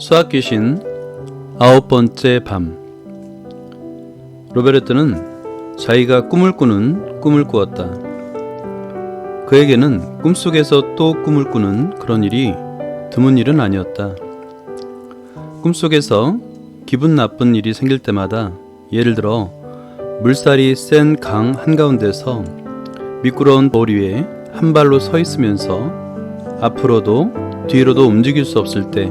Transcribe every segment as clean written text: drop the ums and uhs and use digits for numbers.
수학 귀신 9번째 밤. 로베르트는 자기가 꿈을 꾸는 꿈을 꾸었다. 그에게는 꿈속에서 또 꿈을 꾸는 그런 일이 드문 일은 아니었다. 꿈속에서 기분 나쁜 일이 생길 때마다, 예를 들어 물살이 센 강 한가운데서 미끄러운 돌 위에 한 발로 서 있으면서 앞으로도 뒤로도 움직일 수 없을 때,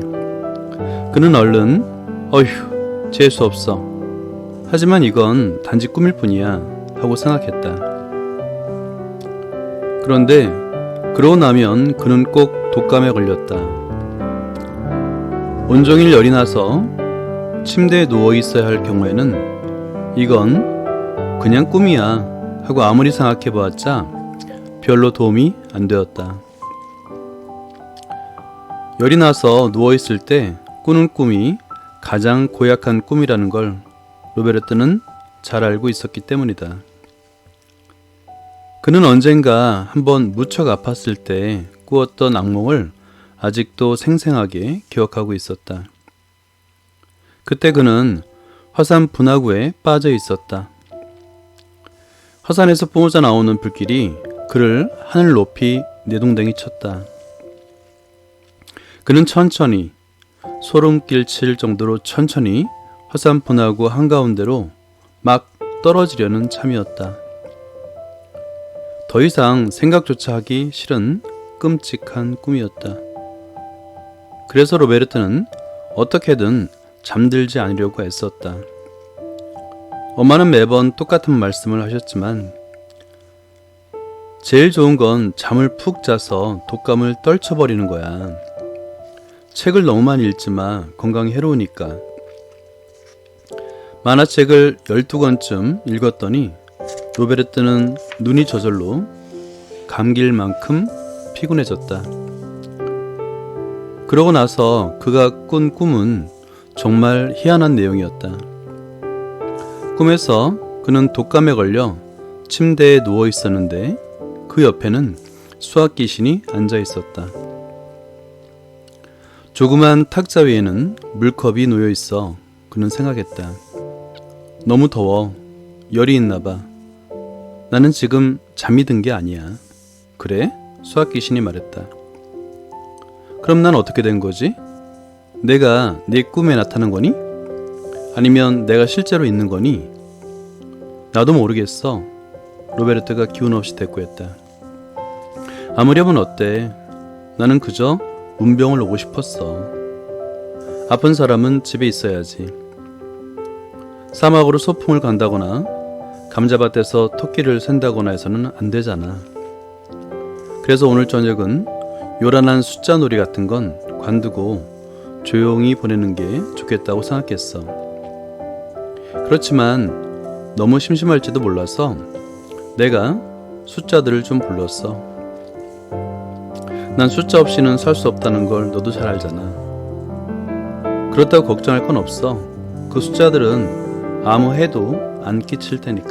그는 얼른 어휴, 재수 없어, 하지만 이건 단지 꿈일 뿐이야 하고 생각했다. 그런데 그러고 나면 그는 꼭 독감에 걸렸다. 온종일 열이 나서 침대에 누워 있어야 할 경우에는 이건 그냥 꿈이야 하고 아무리 생각해 보았자 별로 도움이 안 되었다. 열이 나서 누워 있을 때 꾸는 꿈이 가장 고약한 꿈이라는 걸 로베르트는 잘 알고 있었기 때문이다. 그는 언젠가 한번 무척 아팠을 때 꾸었던 악몽을 아직도 생생하게 기억하고 있었다. 그때 그는 화산 분화구에 빠져 있었다. 화산에서 뿜어져 나오는 불길이 그를 하늘 높이 내동댕이 쳤다. 그는 천천히, 소름 끼칠 정도로 천천히 화산 분화구 한가운데로 막 떨어지려는 참이었다. 더 이상 생각조차 하기 싫은 끔찍한 꿈이었다. 그래서 로베르트는 어떻게든 잠들지 않으려고 애썼다. 엄마는 매번 똑같은 말씀을 하셨지만 제일 좋은 건 잠을 푹 자서 독감을 떨쳐버리는 거야. 책을 너무 많이 읽지 마. 건강에 해로우니까. 만화책을 12권쯤 읽었더니 로베르트는 눈이 저절로 감길 만큼 피곤해졌다. 그러고 나서 그가 꾼 꿈은 정말 희한한 내용이었다. 꿈에서 그는 독감에 걸려 침대에 누워 있었는데 그 옆에는 수학 귀신이 앉아 있었다. 조그만 탁자 위에는 물컵이 놓여 있어 그는 생각했다. 너무 더워. 열이 있나 봐. 나는 지금 잠이 든 게 아니야. 그래? 수학 귀신이 말했다. 그럼 난 어떻게 된 거지? 내가 네 꿈에 나타난 거니? 아니면 내가 실제로 있는 거니? 나도 모르겠어. 로베르트가 기운 없이 대꾸했다. 아무렴은 어때? 나는 그저 문병을 오고 싶었어. 아픈 사람은 집에 있어야지. 사막으로 소풍을 간다거나 감자밭에서 토끼를 샌다거나 해서는 안 되잖아. 그래서 오늘 저녁은 요란한 숫자 놀이 같은 건 관두고 조용히 보내는 게 좋겠다고 생각했어. 그렇지만 너무 심심할지도 몰라서 내가 숫자들을 좀 불렀어. 난 숫자 없이는 살 수 없다는 걸 너도 잘 알잖아. 그렇다고 걱정할 건 없어. 그 숫자들은 아무 해도 안 끼칠 테니까.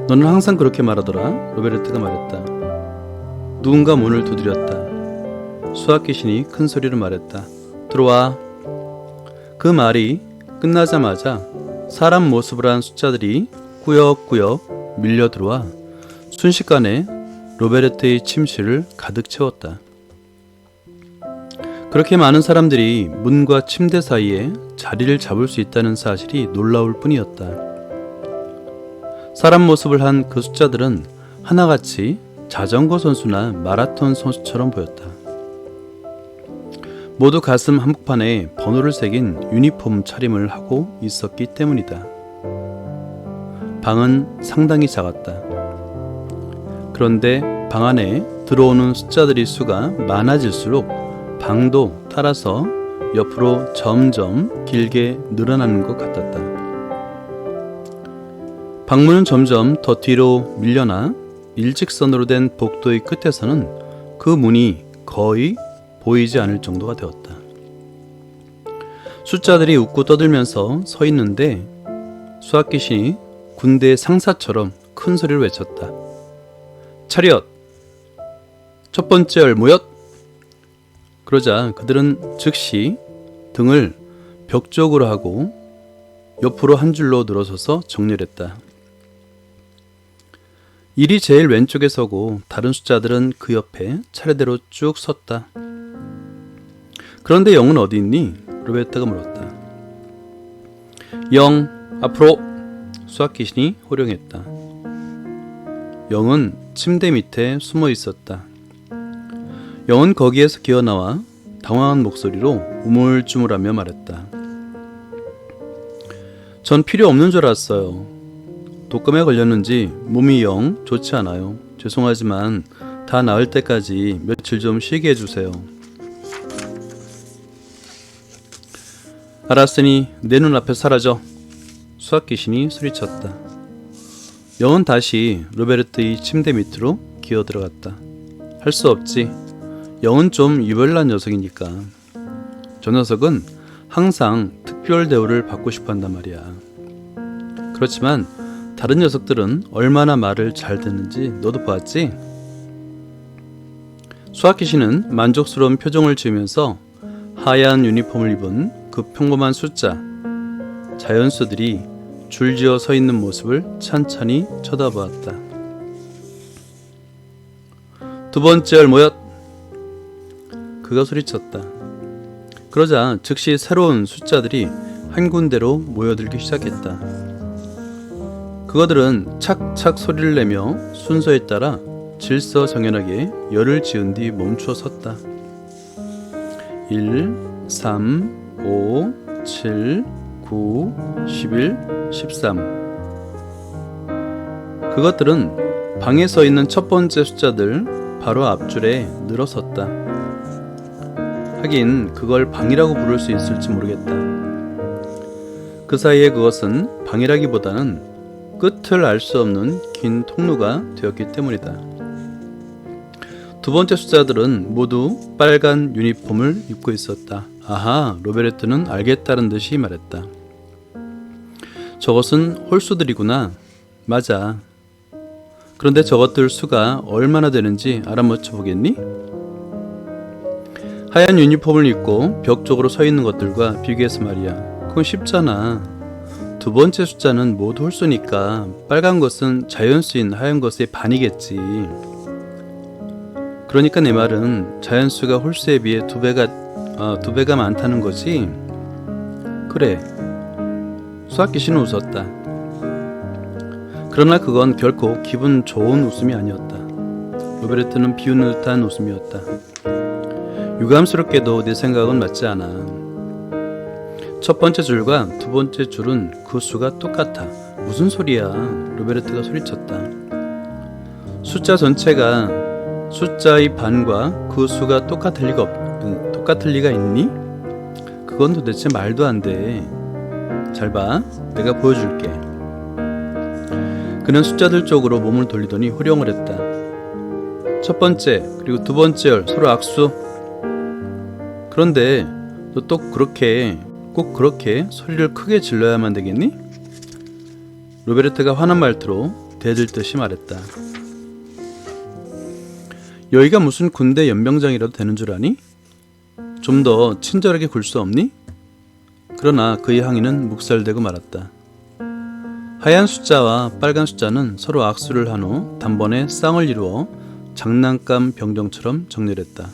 너는 항상 그렇게 말하더라. 로베르트가 말했다. 누군가 문을 두드렸다. 수학 귀신이 큰 소리로 말했다. 들어와. 그 말이 끝나자마자 사람 모습을 한 숫자들이 꾸역꾸역 밀려 들어와 순식간에 로베르트의 침실을 가득 채웠다. 그렇게 많은 사람들이 문과 침대 사이에 자리를 잡을 수 있다는 사실이 놀라울 뿐이었다. 사람 모습을 한 그 숫자들은 하나같이 자전거 선수나 마라톤 선수처럼 보였다. 모두 가슴 한복판에 번호를 새긴 유니폼 차림을 하고 있었기 때문이다. 방은 상당히 작았다. 그런데 방 안에 들어오는 숫자들의 수가 많아질수록 방도 따라서 옆으로 점점 길게 늘어나는 것 같았다. 방문은 점점 더 뒤로 밀려나 일직선으로 된 복도의 끝에서는 그 문이 거의 보이지 않을 정도가 되었다. 숫자들이 웃고 떠들면서 서 있는데 수학 귀신이 군대 상사처럼 큰 소리로 외쳤다. 차렷! 첫 번째 얼무엇! 그러자 그들은 즉시 등을 벽 쪽으로 하고 옆으로 한 줄로 늘어서서 정렬했다. 1이 제일 왼쪽에 서고 다른 숫자들은 그 옆에 차례대로 쭉 섰다. 그런데 0은 어디 있니? 로베르타가 물었다. 0, 앞으로! 수학 귀신이 호령했다. 0은 침대 밑에 숨어 있었다. 0은 거기에서 기어나와 당황한 목소리로 우물쭈물하며 말했다. 전 필요 없는 줄 알았어요. 독감에 걸렸는지 몸이 영 좋지 않아요. 죄송하지만 다 나을 때까지 며칠 좀 쉬게 해주세요. 알았으니 내 눈앞에 사라져. 수학 귀신이 소리쳤다. 영은 다시 로베르트의 침대 밑으로 기어 들어갔다. 할 수 없지. 영은 좀 유별난 녀석이니까. 저 녀석은 항상 특별 대우를 받고 싶어 한단 말이야. 그렇지만 다른 녀석들은 얼마나 말을 잘 듣는지 너도 보았지? 수학 귀신은 만족스러운 표정을 지으면서 하얀 유니폼을 입은 그 평범한 숫자, 자연수들이 줄지어 서 있는 모습을 찬찬히 쳐다보았다. 두 번째 열모였! 그가 소리쳤다. 그러자 즉시 새로운 숫자들이 한 군데로 모여들기 시작했다. 그것들은 착착 소리를 내며 순서에 따라 질서정연하게 열을 지은 뒤 멈추어 섰다. 1, 3, 5, 7, 9, 11, 13. 그것들은 방에 서 있는 첫 번째 숫자들 바로 앞줄에 늘어섰다. 하긴 그걸 방이라고 부를 수 있을지 모르겠다. 그 사이에 그것은 방이라기보다는 끝을 알 수 없는 긴 통로가 되었기 때문이다. 두 번째 숫자들은 모두 빨간 유니폼을 입고 있었다. 아하, 로베르트는 알겠다는 듯이 말했다. 저것은 홀수들이구나. 맞아. 그런데 저것들 수가 얼마나 되는지 알아맞혀 보겠니? 하얀 유니폼을 입고 벽 쪽으로 서 있는 것들과 비교해서 말이야. 그건 쉽잖아. 두 번째 숫자는 모두 홀수니까 빨간 것은 자연수인 하얀 것의 반이겠지. 그러니까 내 말은 자연수가 홀수에 비해 두 배가 많다는 거지? 그래. 수학 귀신은 웃었다. 그러나 그건 결코 기분 좋은 웃음이 아니었다. 로베르트는 비웃는 듯한 웃음이었다. 유감스럽게도 내 생각은 맞지 않아. 첫 번째 줄과 두 번째 줄은 그 수가 똑같아. 무슨 소리야? 로베르트가 소리쳤다. 숫자 전체가 숫자의 반과 그 수가 똑같을 리가 있니? 그건 도대체 말도 안 돼. 잘 봐. 내가 보여줄게. 그는 숫자들 쪽으로 몸을 돌리더니 호령을 했다. 첫 번째 그리고 두 번째 열 서로 악수. 그런데 너 또 꼭 그렇게 소리를 크게 질러야만 되겠니? 로베르트가 화난 말투로 대들듯이 말했다. 여기가 무슨 군대 연병장이라도 되는 줄 아니? 좀 더 친절하게 굴 수 없니? 그러나 그의 항의는 묵살되고 말았다. 하얀 숫자와 빨간 숫자는 서로 악수를 한 후 단번에 쌍을 이루어 장난감 병정처럼 정렬했다.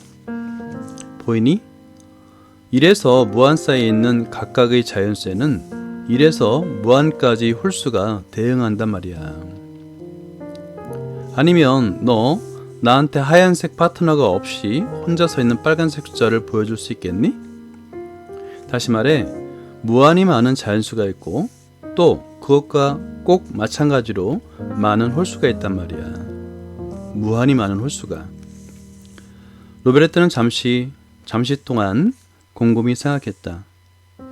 보이니? 1에서 무한 사이에 있는 각각의 자연수에는 1에서 무한까지 홀수가 대응한단 말이야. 아니면 너 나한테 하얀색 파트너가 없이 혼자 서 있는 빨간색 숫자를 보여줄 수 있겠니? 다시 말해, 무한히 많은 자연수가 있고 또 그것과 꼭 마찬가지로 많은 홀수가 있단 말이야. 무한히 많은 홀수가. 로베르트는 잠시 동안 곰곰이 생각했다.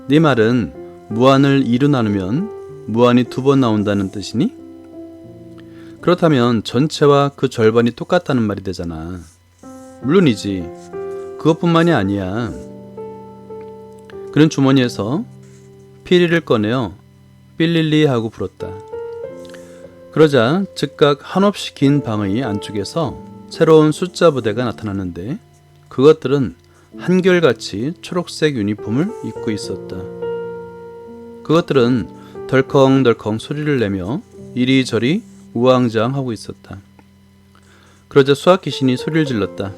네 말은 무한을 2로 나누면 무한이 2번 나온다는 뜻이니? 그렇다면 전체와 그 절반이 똑같다는 말이 되잖아. 물론이지. 그것뿐만이 아니야. 그는 주머니에서 피리를 꺼내어 삘릴리 하고 불었다. 그러자 즉각 한없이 긴 방의 안쪽에서 새로운 숫자 부대가 나타났는데 그것들은 한결같이 초록색 유니폼을 입고 있었다. 그것들은 덜컹덜컹 소리를 내며 이리저리 우왕좌왕하고 있었다. 그러자 수학 귀신이 소리를 질렀다.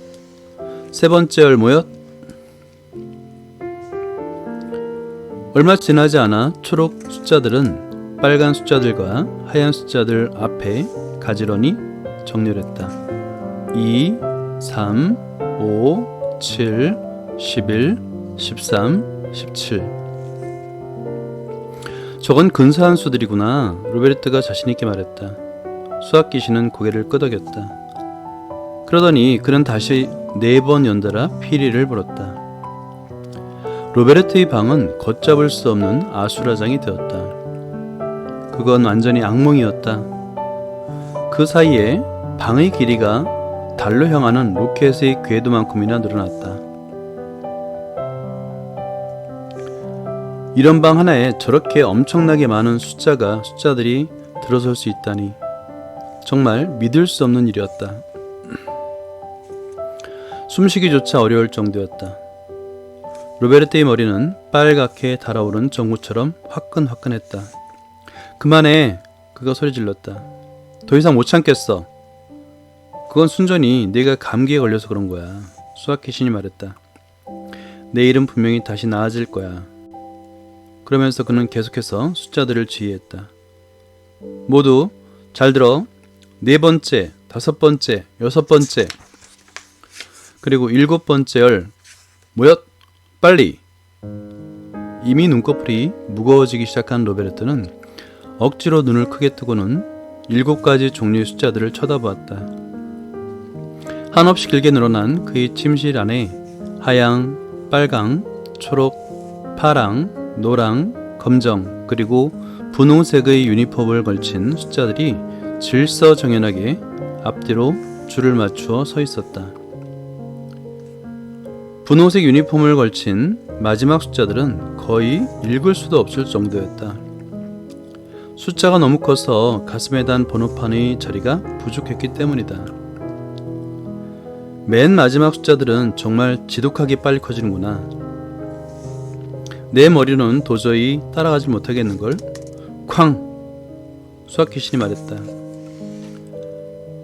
세 번째 열 모였. 얼마 지나지 않아 초록 숫자들은 빨간 숫자들과 하얀 숫자들 앞에 가지런히 정렬했다. 2, 3, 5, 7, 11, 13, 17. 저건 근사한 수들이구나. 로베르트가 자신있게 말했다. 수학 귀신은 고개를 끄덕였다. 그러더니 그는 다시 4번 연달아 피리를 불었다. 로베르트의 방은 걷잡을 수 없는 아수라장이 되었다. 그건 완전히 악몽이었다. 그 사이에 방의 길이가 달로 향하는 로켓의 궤도만큼이나 늘어났다. 이런 방 하나에 저렇게 엄청나게 많은 숫자들이 들어설 수 있다니 정말 믿을 수 없는 일이었다. 숨쉬기조차 어려울 정도였다. 로베르트의 머리는 빨갛게 달아오른 전구처럼 화끈화끈했다. 그만해. 그가 소리 질렀다. 더 이상 못 참겠어. 그건 순전히 네가 감기에 걸려서 그런 거야. 수학 귀신이 말했다. 내일은 분명히 다시 나아질 거야. 그러면서 그는 계속해서 숫자들을 지휘했다. 모두 잘 들어. 4번째, 5번째, 6번째, 그리고 7번째 열 모였. 빨리. 이미 눈꺼풀이 무거워지기 시작한 로베르트는 억지로 눈을 크게 뜨고는 7가지 종류의 숫자들을 쳐다보았다. 한없이 길게 늘어난 그의 침실 안에 하양, 빨강, 초록, 파랑, 노랑, 검정, 그리고 분홍색의 유니폼을 걸친 숫자들이 질서정연하게 앞뒤로 줄을 맞추어 서 있었다. 분홍색 유니폼을 걸친 마지막 숫자들은 거의 읽을 수도 없을 정도였다. 숫자가 너무 커서 가슴에 단 번호판의 자리가 부족했기 때문이다. 맨 마지막 숫자들은 정말 지독하게 빨리 커지는구나. 내 머리는 도저히 따라가지 못하겠는걸? 쾅! 수학 귀신이 말했다.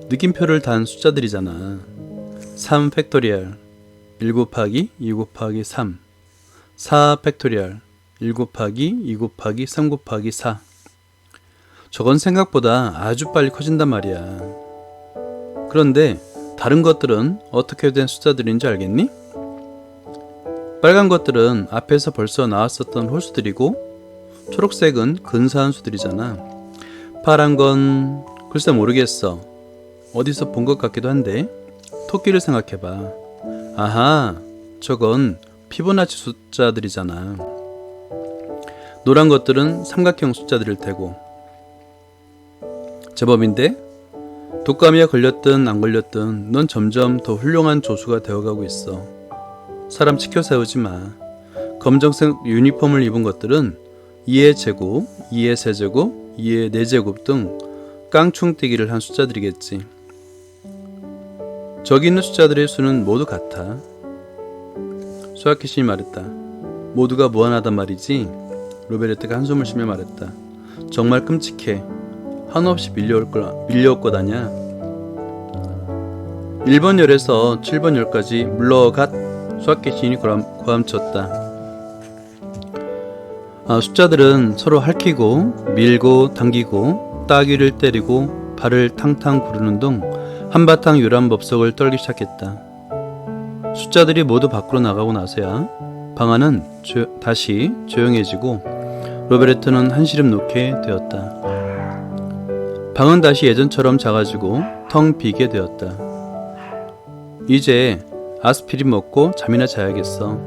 느낌표를 단 숫자들이잖아. 3 팩토리얼 1 곱하기 2 곱하기 3 4 팩토리얼 1 곱하기 2 곱하기 3 곱하기 4. 저건 생각보다 아주 빨리 커진단 말이야. 그런데 다른 것들은 어떻게 된 숫자들인지 알겠니? 빨간 것들은 앞에서 벌써 나왔었던 홀수들이고 초록색은 근사한 수들이잖아. 파란 건 글쎄 모르겠어. 어디서 본 것 같기도 한데. 토끼를 생각해봐. 아하, 저건 피보나치 숫자들이잖아. 노란 것들은 삼각형 숫자들일 테고. 제법인데? 독감이야 걸렸든 안 걸렸든 넌 점점 더 훌륭한 조수가 되어가고 있어. 사람 치켜 세우지 마. 검정색 유니폼을 입은 것들은 2의 제곱, 2의 세제곱, 2의 4제곱 등 깡충뛰기를 한 숫자들이겠지. 저기 있는 숫자들의 수는 모두 같아. 수학 귀신이 말했다. 모두가 무한하단 말이지. 로베르트가 한숨을 쉬며 말했다. 정말 끔찍해. 한없이 밀려올 것 아냐. 1번 열에서 7번 열까지 물러갓. 수학 귀신이 고함쳤다. 숫자들은 서로 핥히고 밀고 당기고 따귀를 때리고 발을 탕탕 구르는 등 한바탕 요란 법석을 떨기 시작했다. 숫자들이 모두 밖으로 나가고 나서야 방 안은 다시 조용해지고 로베르트는 한시름 놓게 되었다. 방은 다시 예전처럼 작아지고 텅 비게 되었다. 이제 아스피린 먹고 잠이나 자야겠어.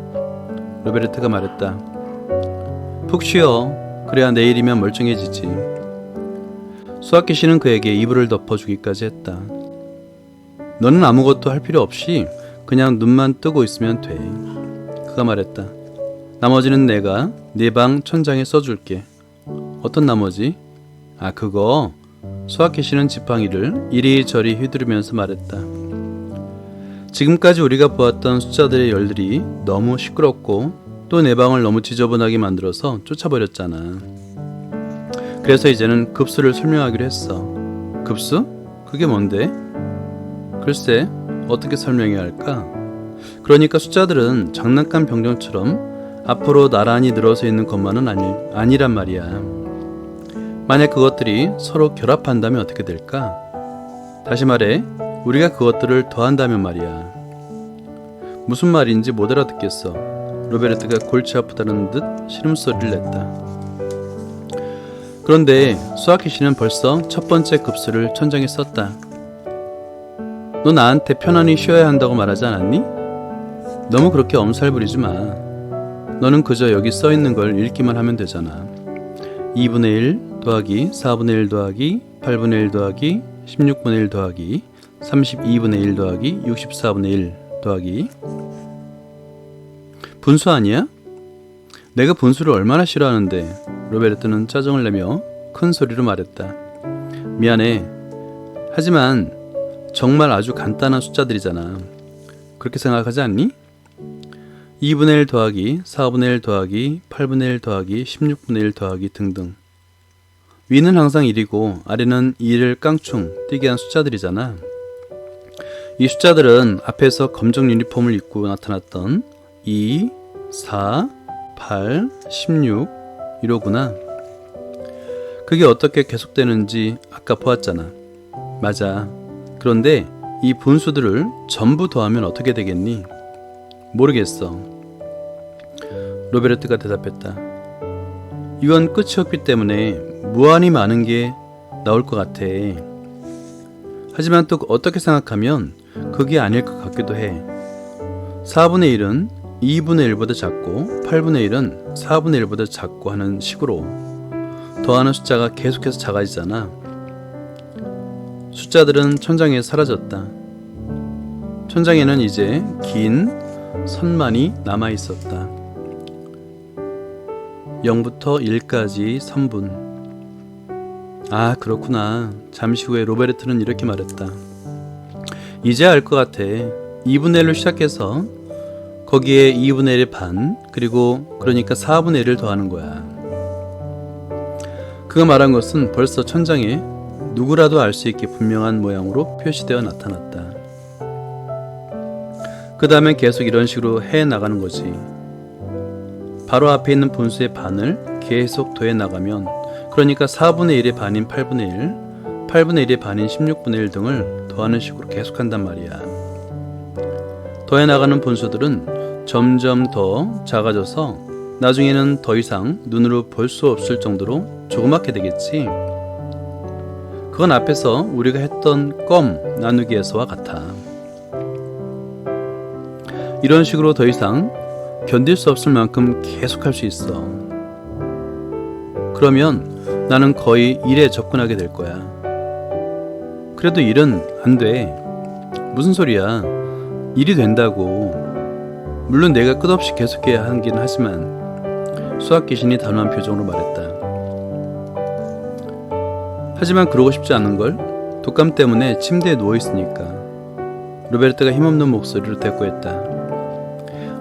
로베르트가 말했다. 푹 쉬어. 그래야 내일이면 멀쩡해지지. 수학 귀신은 그에게 이불을 덮어주기까지 했다. 너는 아무것도 할 필요 없이 그냥 눈만 뜨고 있으면 돼. 그가 말했다. 나머지는 내가 네 방 천장에 써줄게. 어떤 나머지? 그거. 수학 귀신은 지팡이를 이리저리 휘두르면서 말했다. 지금까지 우리가 보았던 숫자들의 열들이 너무 시끄럽고 또 내 방을 너무 지저분하게 만들어서 쫓아버렸잖아. 그래서 이제는 급수를 설명하기로 했어. 급수? 그게 뭔데? 글쎄, 어떻게 설명해야 할까? 그러니까 숫자들은 장난감 병정처럼 앞으로 나란히 늘어서 있는 것만은 아니란 말이야. 만약 그것들이 서로 결합한다면 어떻게 될까? 다시 말해, 우리가 그것들을 더한다면 말이야. 무슨 말인지 못 알아듣겠어. 로베르트가 골치 아프다는 듯 시름소리를 냈다. 그런데 수아키 씨는 벌써 첫 번째 급수를 천장에 썼다. 너 나한테 편안히 쉬어야 한다고 말하지 않았니? 너무 그렇게 엄살 부리지 마. 너는 그저 여기 써있는 걸 읽기만 하면 되잖아. 2분의 1 더하기 4분의 1 더하기 8분의 1 더하기 16분의 1 더하기 32분의 1 더하기 64분의 1 더하기. 분수 아니야? 내가 분수를 얼마나 싫어하는데. 로베르트는 짜증을 내며 큰 소리로 말했다. 미안해. 하지만 정말 아주 간단한 숫자들이잖아. 그렇게 생각하지 않니? 2분의 1 더하기 4분의 1 더하기 8분의 1 더하기 16분의 1 더하기 등등. 위는 항상 1이고 아래는 2를 깡충 띄게 한 숫자들이잖아. 이 숫자들은 앞에서 검정 유니폼을 입고 나타났던 2, 4, 8, 16 이로구나. 그게 어떻게 계속되는지 아까 보았잖아. 맞아. 그런데 이 분수들을 전부 더하면 어떻게 되겠니? 모르겠어. 로베르트가 대답했다. 이건 끝이 없기 때문에 무한히 많은 게 나올 것 같아. 하지만 또 어떻게 생각하면 그게 아닐 것 같기도 해. 4분의 1은 2분의 1보다 작고 8분의 1은 4분의 1보다 작고 하는 식으로 더하는 숫자가 계속해서 작아지잖아. 숫자들은 천장에 사라졌다. 천장에는 이제 긴 선만이 남아있었다. 0부터 1까지 선분. 아, 그렇구나. 잠시 후에 로베르트는 이렇게 말했다. 이제 알 것 같아. 2분의 1로 시작해서 거기에 2분의 1의 반, 그러니까 4분의 1을 더하는 거야. 그가 말한 것은 벌써 천장에 누구라도 알 수 있게 분명한 모양으로 표시되어 나타났다. 그 다음엔 계속 이런 식으로 해 나가는 거지. 바로 앞에 있는 분수의 반을 계속 더해 나가면, 그러니까 4분의 1의 반인 8분의 1, 8분의 1의 반인 16분의 1 등을 더하는 식으로 계속한단 말이야. 더해 나가는 분수들은 점점 더 작아져서 나중에는 더 이상 눈으로 볼 수 없을 정도로 조그맣게 되겠지. 그건 앞에서 우리가 했던 껌 나누기에서와 같아. 이런 식으로 더 이상 견딜 수 없을 만큼 계속할 수 있어. 그러면 나는 거의 1에 접근하게 될 거야. 그래도 1은 안 돼. 무슨 소리야. 1이 된다고. 물론 내가 끝없이 계속해야 하긴 하지만. 수학 귀신이 단호한 표정으로 말했다. 하지만 그러고 싶지 않은걸? 독감 때문에 침대에 누워있으니까. 로베르트가 힘없는 목소리로 대꾸했다.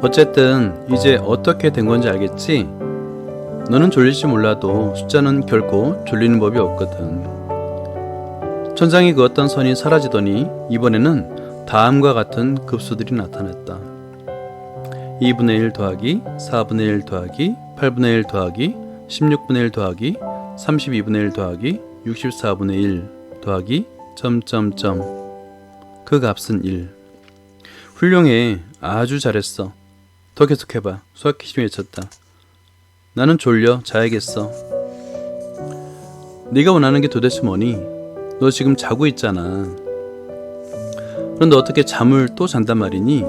어쨌든 이제 어떻게 된 건지 알겠지? 너는 졸릴지 몰라도 숫자는 결코 졸리는 법이 없거든. 천장에 그었던 선이 사라지더니 이번에는 다음과 같은 급수들이 나타났다. 2분의 1 더하기 4분의 1 더하기 8분의 1 더하기 16분의 1 더하기 32분의 1 더하기 64분의 1 더하기 점점점. 그 값은 1. 훌륭해. 아주 잘했어. 더 계속해봐. 수학 귀신이 외쳤다. 나는 졸려. 자야겠어. 네가 원하는 게 도대체 뭐니? 너 지금 자고 있잖아. 그런데 어떻게 잠을 또 잔단 말이니?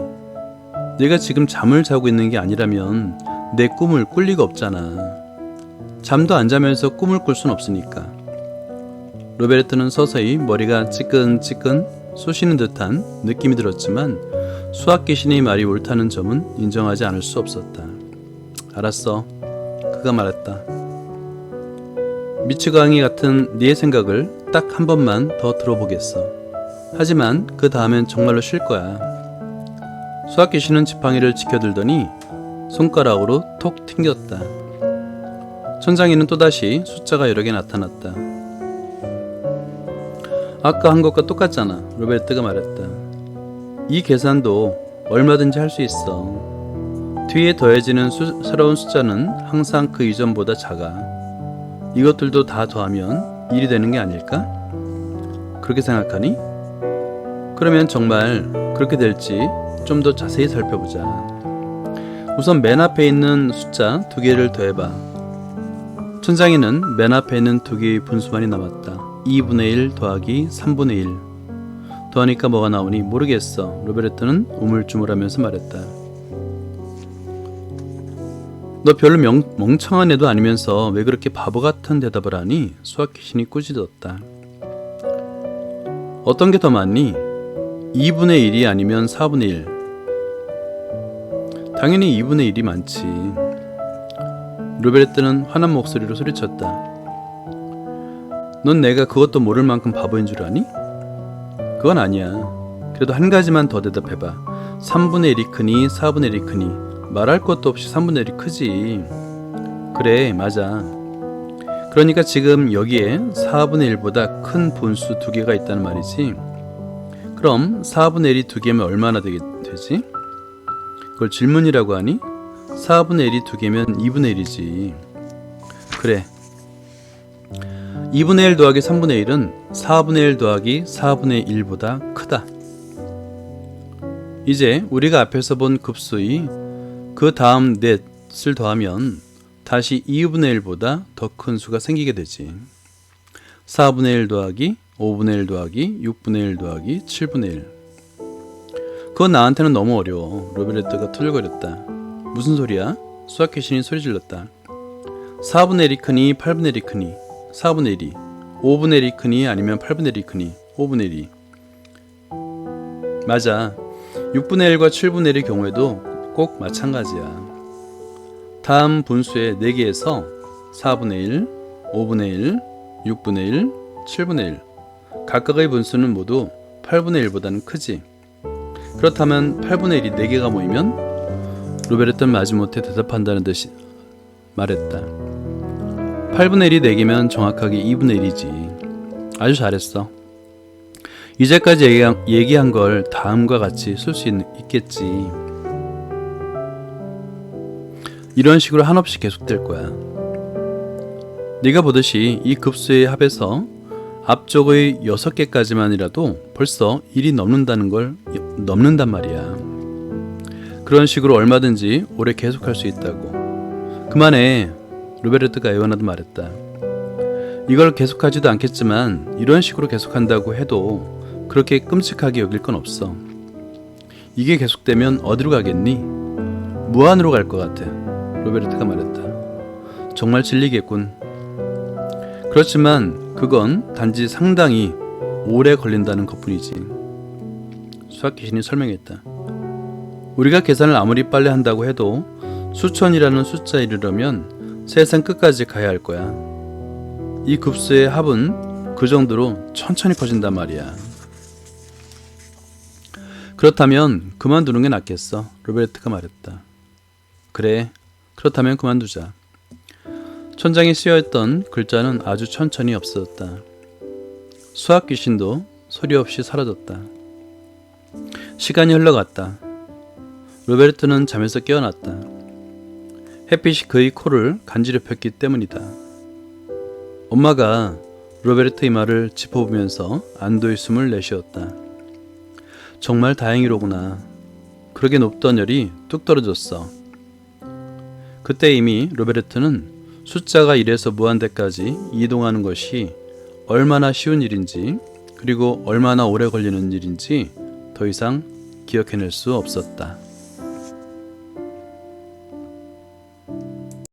네가 지금 잠을 자고 있는 게 아니라면 내 꿈을 꿀 리가 없잖아. 잠도 안 자면서 꿈을 꿀 순 없으니까. 로베르트는 서서히 머리가 찌끈찌끈 쑤시는 듯한 느낌이 들었지만 수학 귀신의 말이 옳다는 점은 인정하지 않을 수 없었다. 알았어. 그가 말했다. 미치광이 같은 네의 생각을 딱 한 번만 더 들어보겠어. 하지만 그 다음엔 정말로 쉴 거야. 수학 귀신은 지팡이를 지켜들더니 손가락으로 톡 튕겼다. 천장에는 또다시 숫자가 여러 개 나타났다. 아까 한 것과 똑같잖아, 로베르트가 말했다. 이 계산도 얼마든지 할 수 있어. 뒤에 더해지는 새로운 숫자는 항상 그 이전보다 작아. 이것들도 다 더하면 1이 되는 게 아닐까? 그렇게 생각하니? 그러면 정말 그렇게 될지 좀 더 자세히 살펴보자. 우선 맨 앞에 있는 숫자 2개를 더해봐. 천장에는 맨 앞에 있는 2개의 분수만이 남았다. 2분의 1 더하기 3분의 1 더하니까 뭐가 나오니? 모르겠어. 로베르트는 우물쭈물하면서 말했다. 너 별로 멍청한 애도 아니면서 왜 그렇게 바보 같은 대답을 하니? 수학 귀신이 꾸짖었다. 어떤 게 더 많니? 2분의 1이 아니면 4분의 1. 당연히 2분의 1이 많지. 로베르트는 화난 목소리로 소리쳤다. 넌 내가 그것도 모를 만큼 바보인 줄 아니? 그건 아니야. 그래도 한 가지만 더 대답해봐. 3분의 1이 크니 4분의 1이 크니? 말할 것도 없이 3분의 1이 크지. 그래, 맞아. 그러니까 지금 여기에 4분의 1보다 큰 분수 2개가 있다는 말이지. 그럼 4분의 1이 2개면 얼마나 되지? 그걸 질문이라고 하니? 4분의 1이 2개면 2분의 1이지. 그래. 2분의 1 더하기 3분의 1은 4분의 1 더하기 4분의 1보다 크다. 이제 우리가 앞에서 본 급수의 그 다음 넷을 더하면 다시 2분의 1보다 더 큰 수가 생기게 되지. 4분의 1 더하기 5분의 1 더하기 6분의 1 더하기 7분의 1. 그건 나한테는 너무 어려워. 로베르트가 툴거렸다. 무슨 소리야? 수학 귀신이 소리 질렀다. 4분의 1이 크니 8분의 1이 크니? 4분의 1이 5분의 1이 크니 아니면 8분의 1이 크니? 5분의 1이. 맞아. 6분의 1과 7분의 1의 경우에도 꼭 마찬가지야. 다음 분수의 4개에서 4분의 1, 5분의 1, 6분의 1, 7분의 1 각각의 분수는 모두 8분의 1보다는 크지. 그렇다면 8분의 1이 4개가 모이면? 로베르트는 마지못해 대답한다는 듯이 말했다. 8분의 1이 4개면 정확하게 2분의 1이지. 아주 잘했어. 이제까지 얘기한 걸 다음과 같이 쓸 수 있겠지. 이런 식으로 한없이 계속될 거야. 네가 보듯이 이 급수의 합에서 앞쪽의 6개까지만이라도 벌써 1이 넘는단 말이야. 그런 식으로 얼마든지 오래 계속할 수 있다고. 그만해. 로베르트가 애원하듯 말했다. 이걸 계속하지도 않겠지만 이런 식으로 계속한다고 해도 그렇게 끔찍하게 여길 건 없어. 이게 계속되면 어디로 가겠니? 무한으로 갈 것 같아. 로베르트가 말했다. 정말 질리겠군. 그렇지만 그건 단지 상당히 오래 걸린다는 것뿐이지. 수학 귀신이 설명했다. 우리가 계산을 아무리 빨리 한다고 해도 수천이라는 숫자에 이르려면 세상 끝까지 가야 할 거야. 이 급수의 합은 그 정도로 천천히 커진단 말이야. 그렇다면 그만두는 게 낫겠어. 로베르트가 말했다. 그래, 그렇다면 그만두자. 천장에 쓰여있던 글자는 아주 천천히 없어졌다. 수학 귀신도 소리 없이 사라졌다. 시간이 흘러갔다. 로베르트는 잠에서 깨어났다. 햇빛이 그의 코를 간지럽혔기 때문이다. 엄마가 로베르트의 말을 짚어보면서 안도의 숨을 내쉬었다. 정말 다행이로구나. 그러게 높던 열이 뚝 떨어졌어. 그때 이미 로베르트는 숫자가 1에서 무한대까지 이동하는 것이 얼마나 쉬운 일인지, 그리고 얼마나 오래 걸리는 일인지 더 이상 기억해낼 수 없었다.